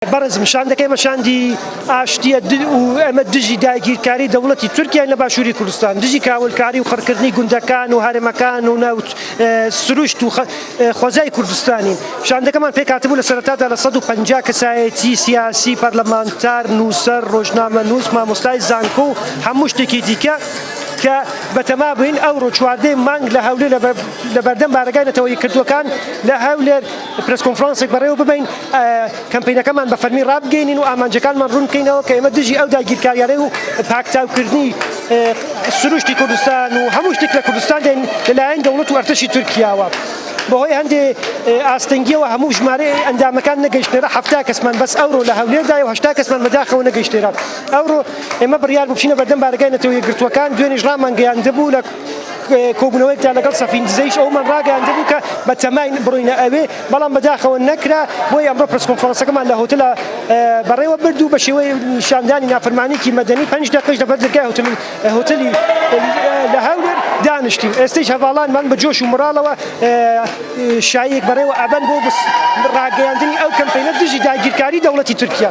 بەڕێزم شاندەکەی مەشاندی ئاشتیە و ئەمە دژی داگیرکاری دەوڵەتی تورکیا لە باشووری کوردستان، دژی کاولکاری و خڕکردنی گوندەکان و هەرێمەکان و ناو سروشت و خۆزای کوردستانی. شاندەکەمان پێکاتبوو لە سەرەتادا لە 150 کەسایەتی سیاسی، پەرلەمانتار، نووسەر، ڕۆژنامە نووس، مامۆستای زانکۆ و هەموو شتێکی دیکە کە بەتەما بووین ئەوڕۆ چواردەی مانگ لە هەولێر لە بەردەم بارەکەی نەتەوەی کردوەکان لە هەولێر پرس کۆنفرانسێک بەڕێوە ببین کەمپینەکەمان بە فەرمی ڕابگەینین و ئامانجەکانمان ڕوون بکەینەوە کە ئێمە دژی ئەو داگیرکاریانەی و پاکتاوکردنی سروشتی کوردستان و هەموو شتێک لە کوردستان دێن لەلایەن دەوڵەت و ئەرتەشی تورکیاوە. بەهۆی هەندێ ئاستەنگیەوە هەموو ژمارە ئەندامەکان نەگەیشتێرە 70 کەسمان بەس ئەوڕۆ لە هەولێردای و 80 کەسمان بەداخەوە نەگەیشتێرە. ئەوڕۆ ئێمە بڕیار بچینە بەردەم بارگای نەتەوەی یەکگرتووەکان دوێنێ ڕامان گەیاندەبوو لە کۆبوونەوەیەکدا لەگەڵ سەفین دزەیش ئەومان ڕاگەیاندەبوو کە بەتەمای بڕۆینە ئەوێ بەڵام بەداخەوە نەکرا. بۆی ئەمڕۆ پرس کۆنفرانسەکەمان لە هۆتێلە بەڕێوە برد و بە شێوەی نیشاندانی نافەرمانیی مەدەنی 5 دقیقەش لەبەر دەرگای هۆتێلی لە هەولێر دانیشتین. ئێستەیش هەڤاڵانمان بە جۆش و مڕاڵەوە شایەک بەڕێوە ئەبەن بۆ ڕاگەیاندنی ئەو کەمپینە دژی داگیرکاری دەوڵەتی تورکیا.